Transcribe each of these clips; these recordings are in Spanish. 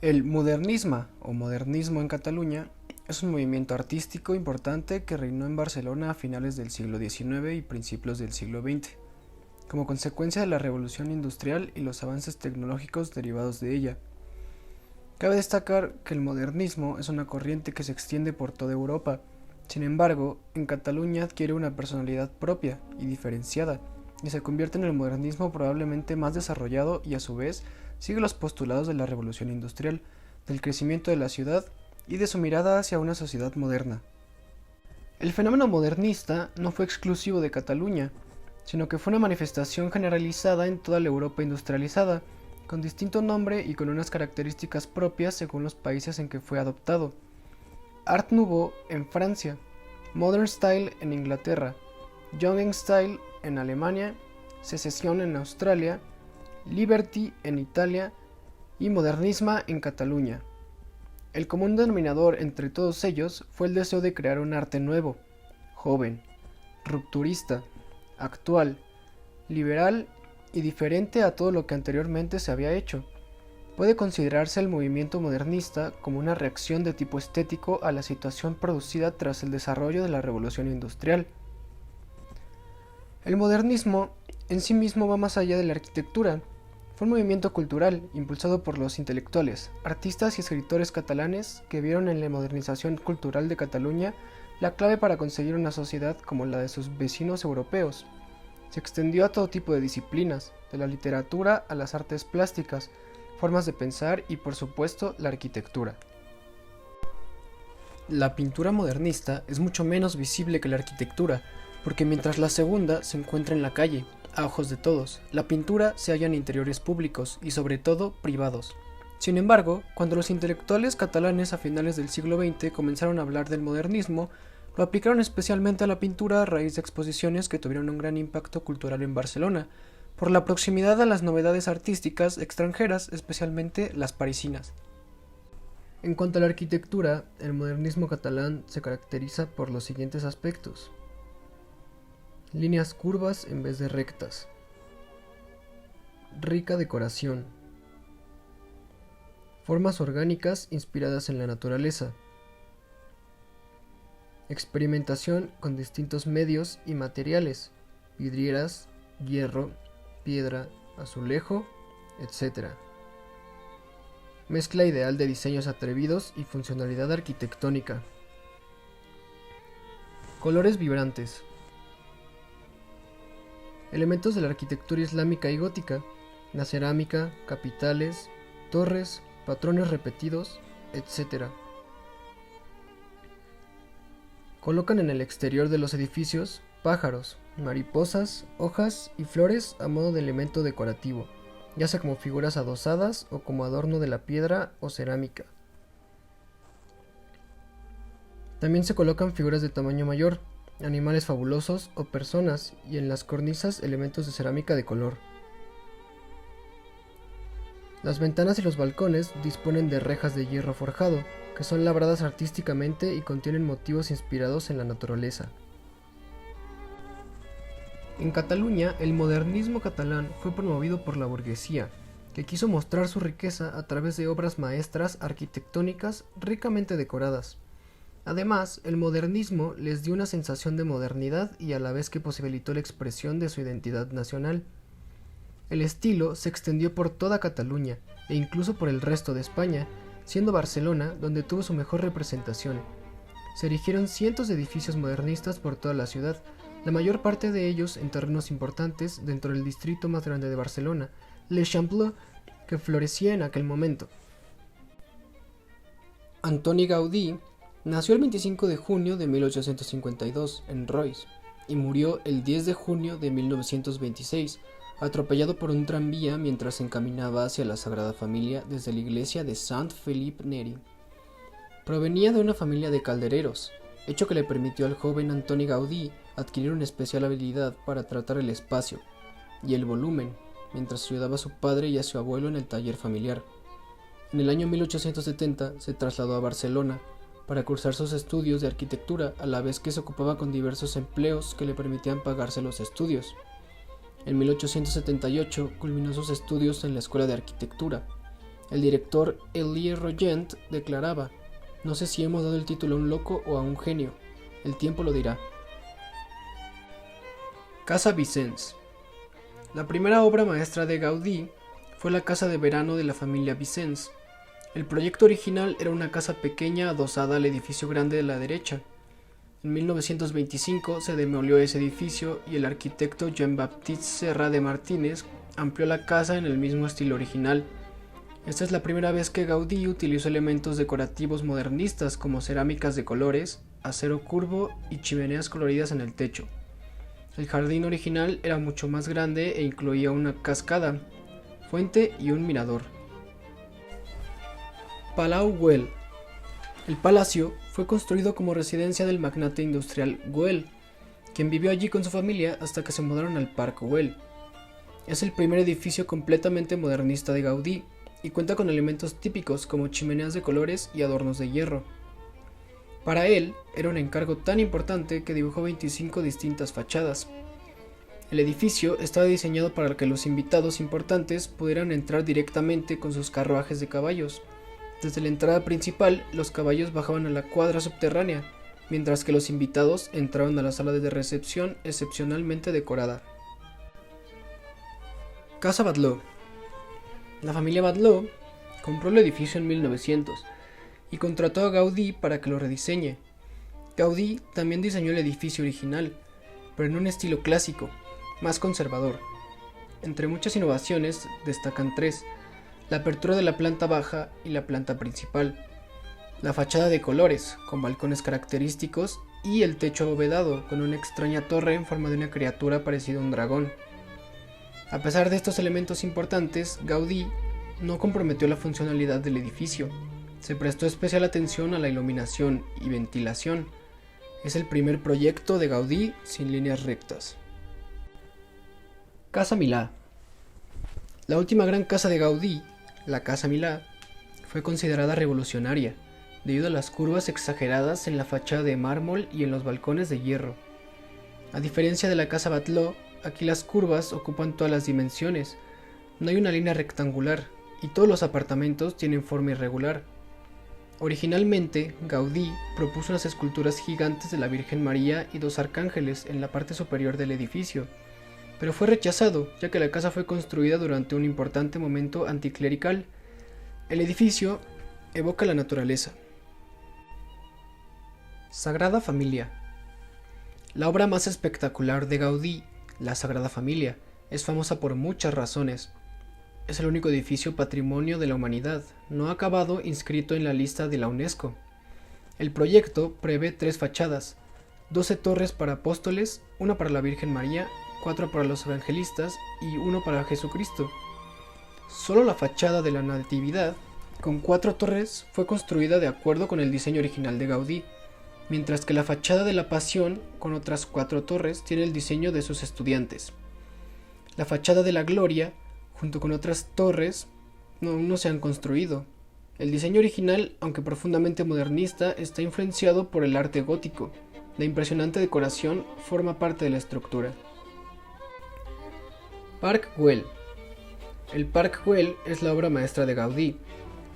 El modernisme o modernismo en Cataluña es un movimiento artístico importante que reinó en Barcelona a finales del siglo XIX y principios del siglo XX, como consecuencia de la revolución industrial y los avances tecnológicos derivados de ella. Cabe destacar que el modernismo es una corriente que se extiende por toda Europa. Sin embargo, en Cataluña adquiere una personalidad propia y diferenciada, y se convierte en el modernismo probablemente más desarrollado y a su vez sigue los postulados de la revolución industrial, del crecimiento de la ciudad y de su mirada hacia una sociedad moderna. El fenómeno modernista no fue exclusivo de Cataluña, sino que fue una manifestación generalizada en toda la Europa industrializada, con distinto nombre y con unas características propias según los países en que fue adoptado. Art Nouveau en Francia, Modern Style en Inglaterra, Young Style en Alemania, Secesión en Australia, Liberty en Italia y Modernisme en Cataluña. El común denominador entre todos ellos fue el deseo de crear un arte nuevo, joven, rupturista, actual, liberal y diferente a todo lo que anteriormente se había hecho. Puede considerarse el movimiento modernista como una reacción de tipo estético a la situación producida tras el desarrollo de la revolución industrial. El modernismo en sí mismo va más allá de la arquitectura. Fue un movimiento cultural impulsado por los intelectuales, artistas y escritores catalanes que vieron en la modernización cultural de Cataluña la clave para conseguir una sociedad como la de sus vecinos europeos. Se extendió a todo tipo de disciplinas, de la literatura a las artes plásticas, formas de pensar y por supuesto la arquitectura. La pintura modernista es mucho menos visible que la arquitectura, porque mientras la segunda se encuentra en la calle, a ojos de todos, la pintura se halla en interiores públicos y sobre todo privados. Sin embargo, cuando los intelectuales catalanes a finales del siglo XX comenzaron a hablar del modernismo, lo aplicaron especialmente a la pintura a raíz de exposiciones que tuvieron un gran impacto cultural en Barcelona, por la proximidad a las novedades artísticas extranjeras, especialmente las parisinas. En cuanto a la arquitectura, el modernismo catalán se caracteriza por los siguientes aspectos: líneas curvas en vez de rectas, rica decoración, formas orgánicas inspiradas en la naturaleza, experimentación con distintos medios y materiales, vidrieras, hierro, piedra, azulejo, etc. Mezcla ideal de diseños atrevidos y funcionalidad arquitectónica. Colores vibrantes. Elementos de la arquitectura islámica y gótica, la cerámica, capiteles, torres, patrones repetidos, etc. Colocan en el exterior de los edificios pájaros, mariposas, hojas y flores a modo de elemento decorativo, ya sea como figuras adosadas o como adorno de la piedra o cerámica. También se colocan figuras de tamaño mayor, animales fabulosos o personas, y en las cornisas elementos de cerámica de color. Las ventanas y los balcones disponen de rejas de hierro forjado, que son labradas artísticamente y contienen motivos inspirados en la naturaleza. En Cataluña, el modernismo catalán fue promovido por la burguesía, que quiso mostrar su riqueza a través de obras maestras arquitectónicas ricamente decoradas. Además, el modernismo les dio una sensación de modernidad y a la vez que posibilitó la expresión de su identidad nacional. El estilo se extendió por toda Cataluña e incluso por el resto de España, siendo Barcelona donde tuvo su mejor representación. Se erigieron cientos de edificios modernistas por toda la ciudad, la mayor parte de ellos en terrenos importantes dentro del distrito más grande de Barcelona, l'Eixample, que florecía en aquel momento. Antoni Gaudí nació el 25 de junio de 1852 en Reus y murió el 10 de junio de 1926, atropellado por un tranvía mientras se encaminaba hacia la Sagrada Familia desde la iglesia de Sant-Felip Neri. Provenía de una familia de caldereros, hecho que le permitió al joven Antoni Gaudí adquirir una especial habilidad para tratar el espacio y el volumen, mientras ayudaba a su padre y a su abuelo en el taller familiar. En el año 1870 se trasladó a Barcelona para cursar sus estudios de arquitectura, a la vez que se ocupaba con diversos empleos que le permitían pagarse los estudios. En 1878 culminó sus estudios en la Escuela de Arquitectura El director Elie Royent declaraba: "No sé si hemos dado el título a un loco o a un genio. El tiempo lo dirá". Casa Vicens. La primera obra maestra de Gaudí fue la casa de verano de la familia Vicens. El proyecto original era una casa pequeña adosada al edificio grande de la derecha. En 1925 se demolió ese edificio y el arquitecto Jean-Baptiste Serra de Martínez amplió la casa en el mismo estilo original. Esta es la primera vez que Gaudí utilizó elementos decorativos modernistas como cerámicas de colores, acero curvo y chimeneas coloridas en el techo. El jardín original era mucho más grande e incluía una cascada, fuente y un mirador. Palau Güell. El palacio fue construido como residencia del magnate industrial Güell, quien vivió allí con su familia hasta que se mudaron al Parc Güell. Es el primer edificio completamente modernista de Gaudí y cuenta con elementos típicos como chimeneas de colores y adornos de hierro. Para él, era un encargo tan importante que dibujó 25 distintas fachadas. El edificio estaba diseñado para que los invitados importantes pudieran entrar directamente con sus carruajes de caballos. Desde la entrada principal, los caballos bajaban a la cuadra subterránea, mientras que los invitados entraban a la sala de recepción excepcionalmente decorada. Casa Batelot. La familia Batelot compró el edificio en 1900 y contrató a Gaudí para que lo rediseñe. Gaudí también diseñó el edificio original, pero en un estilo clásico, más conservador. Entre muchas innovaciones destacan tres: la apertura de la planta baja y la planta principal, la fachada de colores, con balcones característicos, y el techo abovedado, con una extraña torre en forma de una criatura parecida a un dragón. A pesar de estos elementos importantes, Gaudí no comprometió la funcionalidad del edificio. Se prestó especial atención a la iluminación y ventilación. Es el primer proyecto de Gaudí sin líneas rectas. Casa Milà. La última gran casa de Gaudí, la Casa Milà, fue considerada revolucionaria, debido a las curvas exageradas en la fachada de mármol y en los balcones de hierro. A diferencia de la Casa Batelot, aquí las curvas ocupan todas las dimensiones, no hay una línea rectangular, y todos los apartamentos tienen forma irregular. Originalmente, Gaudí propuso unas esculturas gigantes de la Virgen María y dos arcángeles en la parte superior del edificio, pero fue rechazado, ya que la casa fue construida durante un importante momento anticlerical. El edificio evoca la naturaleza. Sagrada Familia. La obra más espectacular de Gaudí, la Sagrada Familia, es famosa por muchas razones. Es el único edificio patrimonio de la humanidad, no acabado, inscrito en la lista de la UNESCO. El proyecto prevé 3 fachadas, 12 torres para apóstoles, una para la Virgen María, 4 para los evangelistas y 1 para Jesucristo. Solo la fachada de la Natividad, con 4 torres, fue construida de acuerdo con el diseño original de Gaudí, mientras que la fachada de la Pasión, con otras 4 torres, tiene el diseño de sus estudiantes. La fachada de la Gloria, junto con otras torres, no se han construido. El diseño original, aunque profundamente modernista, está influenciado por el arte gótico. La impresionante decoración forma parte de la estructura. Parc Güell. El Parc Güell es la obra maestra de Gaudí,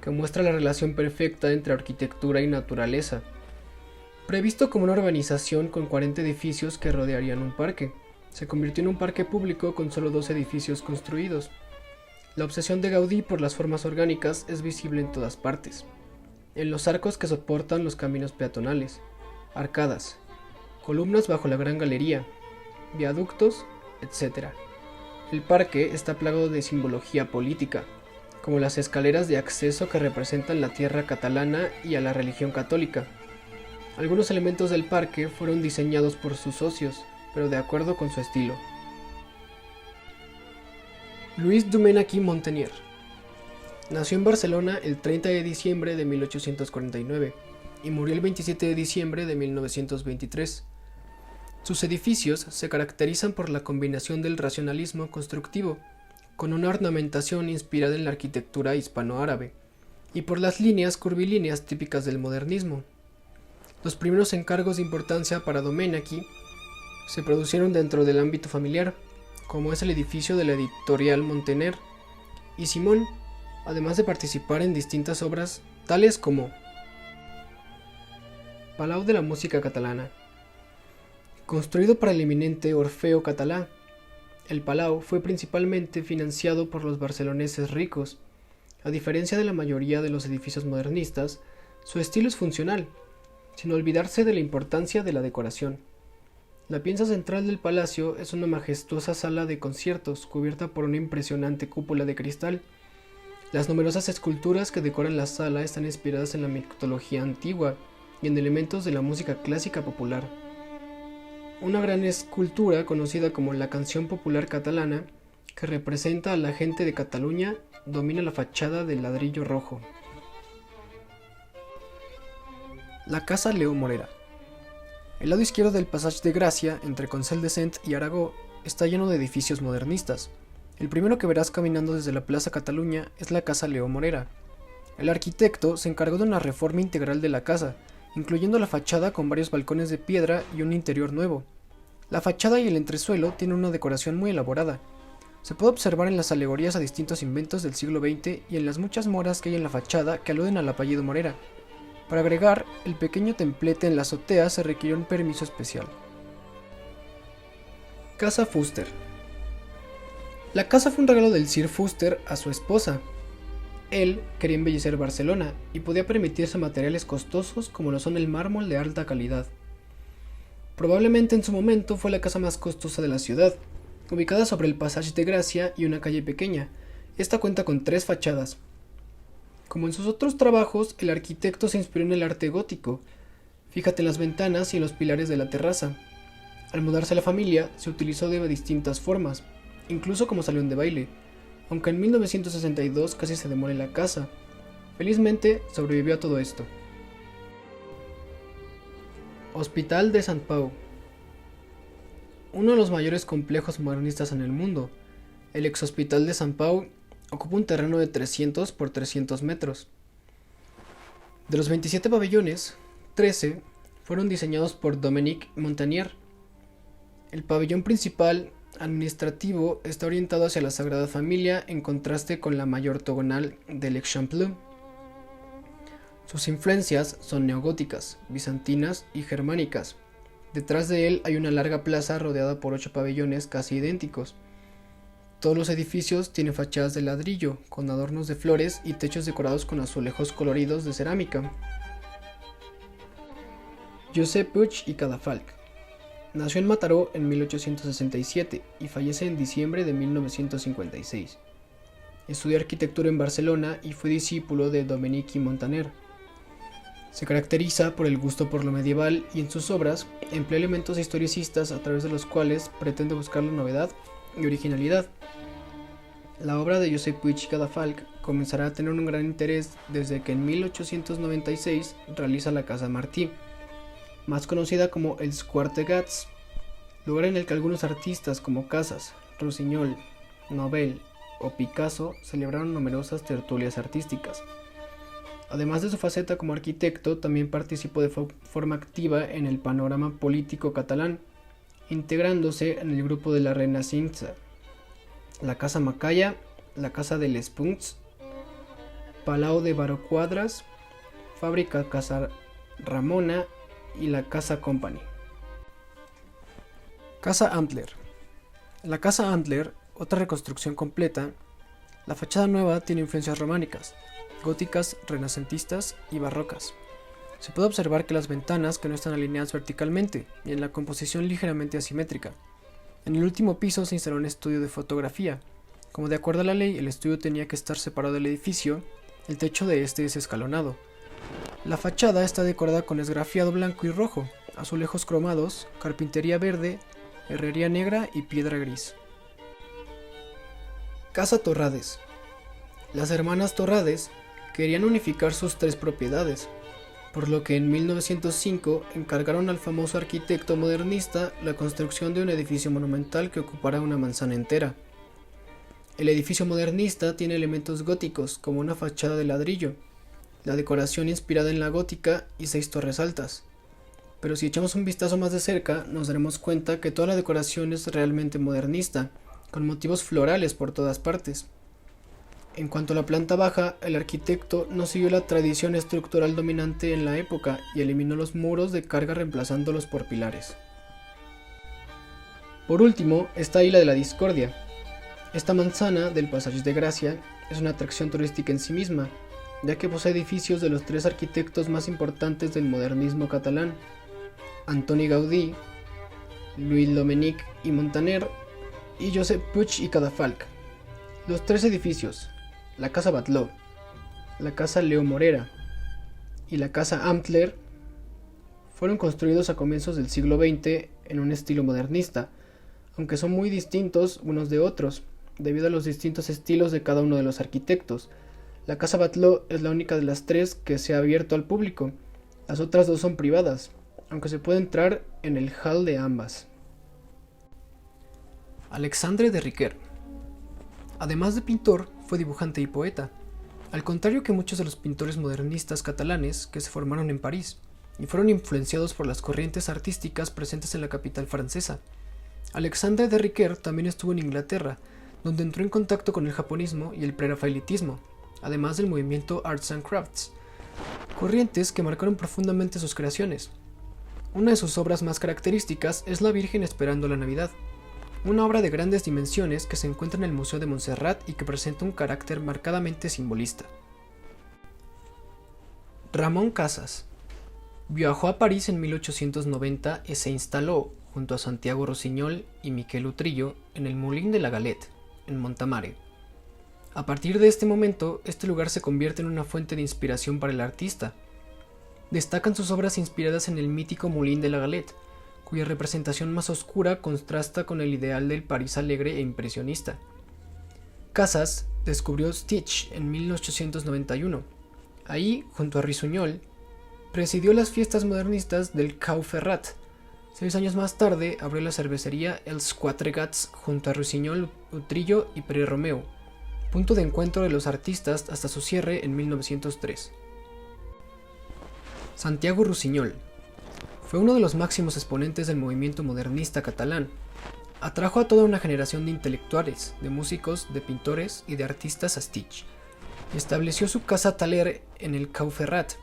que muestra la relación perfecta entre arquitectura y naturaleza. Previsto como una urbanización con 40 edificios que rodearían un parque, se convirtió en un parque público con solo 2 edificios construidos. La obsesión de Gaudí por las formas orgánicas es visible en todas partes. En los arcos que soportan los caminos peatonales, arcadas, columnas bajo la gran galería, viaductos, etc. El parque está plagado de simbología política, como las escaleras de acceso que representan la tierra catalana y a la religión católica. Algunos elementos del parque fueron diseñados por sus socios, pero de acuerdo con su estilo. Louis Duménacky-Montenier nació en Barcelona el 30 de diciembre de 1849 y murió el 27 de diciembre de 1923. Sus edificios se caracterizan por la combinación del racionalismo constructivo, con una ornamentación inspirada en la arquitectura hispano-árabe, y por las líneas curvilíneas típicas del modernismo. Los primeros encargos de importancia para Domenech se produjeron dentro del ámbito familiar, como es el edificio de la editorial Montaner, y Simón, además de participar en distintas obras tales como Palau de la Música Catalana. Construido para el eminente Orfeo Català, el Palau fue principalmente financiado por los barceloneses ricos. A diferencia de la mayoría de los edificios modernistas, su estilo es funcional, sin olvidarse de la importancia de la decoración. La pieza central del palacio es una majestuosa sala de conciertos cubierta por una impresionante cúpula de cristal. Las numerosas esculturas que decoran la sala están inspiradas en la mitología antigua y en elementos de la música clásica popular. Una gran escultura conocida como la Canción Popular Catalana, que representa a la gente de Cataluña, domina la fachada de ladrillo rojo. La Casa Leo Morera. El lado izquierdo del Passage de Gracia, entre Consell de Cent y Aragó, está lleno de edificios modernistas. El primero que verás caminando desde la Plaza Cataluña es la Casa Leo Morera. El arquitecto se encargó de una reforma integral de la casa, incluyendo la fachada con varios balcones de piedra y un interior nuevo. La fachada y el entresuelo tienen una decoración muy elaborada. Se puede observar en las alegorías a distintos inventos del siglo XX y en las muchas moras que hay en la fachada que aluden al apellido Morera. Para agregar el pequeño templete en la azotea se requirió un permiso especial. Casa Fuster. La casa fue un regalo del Sir Fuster a su esposa. Él quería embellecer Barcelona y podía permitirse materiales costosos como lo son el mármol de alta calidad. Probablemente en su momento fue la casa más costosa de la ciudad, ubicada sobre el Passage de Gracia y una calle pequeña. Esta cuenta con 3 fachadas. Como en sus otros trabajos, el arquitecto se inspiró en el arte gótico. Fíjate en las ventanas y en los pilares de la terraza. Al mudarse la familia, se utilizó de distintas formas, incluso como salón de baile, aunque en 1962 casi se demole la casa. Felizmente sobrevivió a todo esto. Hospital de Sant Pau. Uno de los mayores complejos modernistas en el mundo, el ex Hospital de Sant Pau ocupa un terreno de 300 por 300 metros. De los 27 pabellones, 13 fueron diseñados por Dominique Montagnier. El pabellón principal, administrativo, está orientado hacia la Sagrada Familia en contraste con la mayor ortogonal del Eixample. Sus influencias son neogóticas, bizantinas y germánicas. Detrás de él hay una larga plaza rodeada por 8 pabellones casi idénticos. Todos los edificios tienen fachadas de ladrillo, con adornos de flores y techos decorados con azulejos coloridos de cerámica. Josep Puig i Cadafalch. Nació en Mataró en 1867 y fallece en diciembre de 1956. Estudió arquitectura en Barcelona y fue discípulo de Dominique Montagnier. Se caracteriza por el gusto por lo medieval y en sus obras emplea elementos historicistas a través de los cuales pretende buscar la novedad y originalidad. La obra de Josep Puig i Cadafalch comenzará a tener un gran interés desde que en 1896 realiza la Casa Martí, más conocida como el Quart de Gats, lugar en el que algunos artistas como Casas, Rossinyol, Nobel o Picasso celebraron numerosas tertulias artísticas. Además de su faceta como arquitecto, también participó de forma activa en el panorama político catalán, integrándose en el grupo de la Renaissance, la Casa Macaya, la Casa de les Punts, Palau de Baró-Quadras, Fàbrica Casa Ramona y la Casa Company. Casa Antler. La Casa Antler, otra reconstrucción completa, la fachada nueva tiene influencias románicas, góticas, renacentistas y barrocas. Se puede observar que las ventanas que no están alineadas verticalmente y en la composición ligeramente asimétrica. En el último piso se instaló un estudio de fotografía. Como de acuerdo a la ley el estudio tenía que estar separado del edificio, el techo de este es escalonado. La fachada está decorada con esgrafiado blanco y rojo, azulejos cromados, carpintería verde, herrería negra y piedra gris. Casa Torrades. Las hermanas Torrades querían unificar sus 3 propiedades, por lo que en 1905 encargaron al famoso arquitecto modernista la construcción de un edificio monumental que ocupara una manzana entera. El edificio modernista tiene elementos góticos como una fachada de ladrillo, la decoración inspirada en la gótica y 6 torres altas. Pero si echamos un vistazo más de cerca nos daremos cuenta que toda la decoración es realmente modernista, con motivos florales por todas partes. En cuanto a la planta baja, el arquitecto no siguió la tradición estructural dominante en la época y eliminó los muros de carga reemplazándolos por pilares. Por último, está Isla de la Discordia. Esta manzana del Passeig de Gràcia es una atracción turística en sí misma, ya que posee edificios de los tres arquitectos más importantes del modernismo catalán, Antoni Gaudí, Lluís Domènech i Montaner y Josep Puig i Cadafalch. Los tres edificios, la Casa Batlló, la Casa Leo Morera y la Casa Amtler, fueron construidos a comienzos del siglo XX en un estilo modernista, aunque son muy distintos unos de otros, debido a los distintos estilos de cada uno de los arquitectos. La Casa Batlló es la única de las tres que se ha abierto al público, las otras dos son privadas, aunque se puede entrar en el hall de ambas. Alexandre de Riquer. Además de pintor, fue dibujante y poeta, al contrario que muchos de los pintores modernistas catalanes que se formaron en París y fueron influenciados por las corrientes artísticas presentes en la capital francesa. Alexandre de Riquer también estuvo en Inglaterra, donde entró en contacto con el japonismo y el prerafaelitismo, además del movimiento Arts and Crafts, corrientes que marcaron profundamente sus creaciones. Una de sus obras más características es La Virgen esperando la Navidad, una obra de grandes dimensiones que se encuentra en el Museo de Montserrat y que presenta un carácter marcadamente simbolista. Ramón Casas. Viajó a París en 1890 y se instaló, junto a Santiago Rusiñol y Miquel Utrillo, en el Moulin de la Galette, en Montamare. A partir de este momento, este lugar se convierte en una fuente de inspiración para el artista. Destacan sus obras inspiradas en el mítico Moulin de la Galette, cuya representación más oscura contrasta con el ideal del París alegre e impresionista. Casas descubrió Stitch en 1891. Ahí, junto a Rusiñol, presidió las fiestas modernistas del Cau Ferrat. 6 años más tarde abrió la cervecería Els Quatre Gats junto a Rusiñol, Utrillo y Pere Romeu, punto de encuentro de los artistas hasta su cierre en 1903. Santiago Rusiñol fue uno de los máximos exponentes del movimiento modernista catalán. Atrajo a toda una generación de intelectuales, de músicos, de pintores y de artistas a Stitch, y estableció su casa taller en el Cau Ferrat.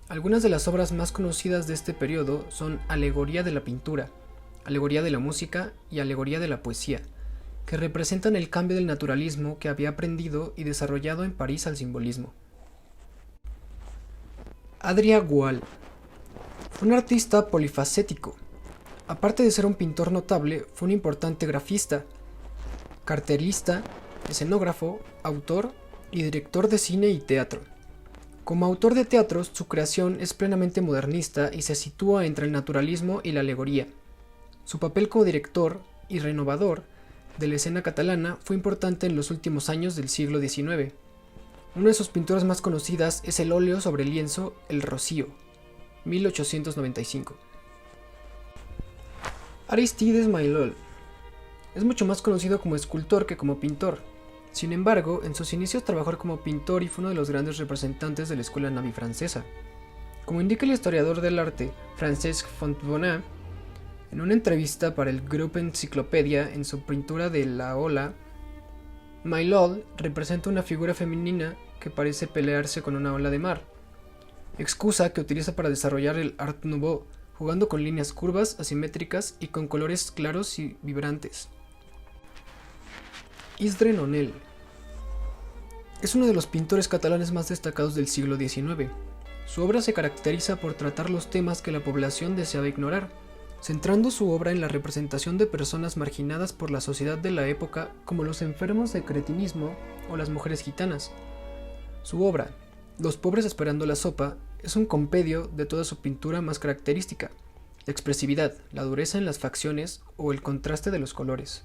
Algunas de las obras más conocidas de este periodo son Alegoría de la pintura, Alegoría de la música y Alegoría de la poesía, que representan el cambio del naturalismo que había aprendido y desarrollado en París al simbolismo. Adrià Gual fue un artista polifacético. Aparte de ser un pintor notable, fue un importante grafista, cartelista, escenógrafo, autor y director de cine y teatro. Como autor de teatros, su creación es plenamente modernista y se sitúa entre el naturalismo y la alegoría. Su papel como director y renovador de la escena catalana fue importante en los últimos años del siglo XIX. Una de sus pinturas más conocidas es el óleo sobre lienzo El Rocío, 1895. Aristides Maillol es mucho más conocido como escultor que como pintor. Sin embargo, en sus inicios trabajó como pintor y fue uno de los grandes representantes de la escuela navi francesa. Como indica el historiador del arte Francesc Fontbonnat, en una entrevista para el Grupo Enciclopedia, en su pintura de La Ola, Maillol representa una figura femenina que parece pelearse con una ola de mar, excusa que utiliza para desarrollar el Art Nouveau, jugando con líneas curvas, asimétricas y con colores claros y vibrantes. Isdre Nonell es uno de los pintores catalanes más destacados del siglo XIX. Su obra se caracteriza por tratar los temas que la población deseaba ignorar, centrando su obra en la representación de personas marginadas por la sociedad de la época como los enfermos de cretinismo o las mujeres gitanas. Su obra, Los pobres esperando la sopa, es un compendio de toda su pintura más característica, la expresividad, la dureza en las facciones o el contraste de los colores.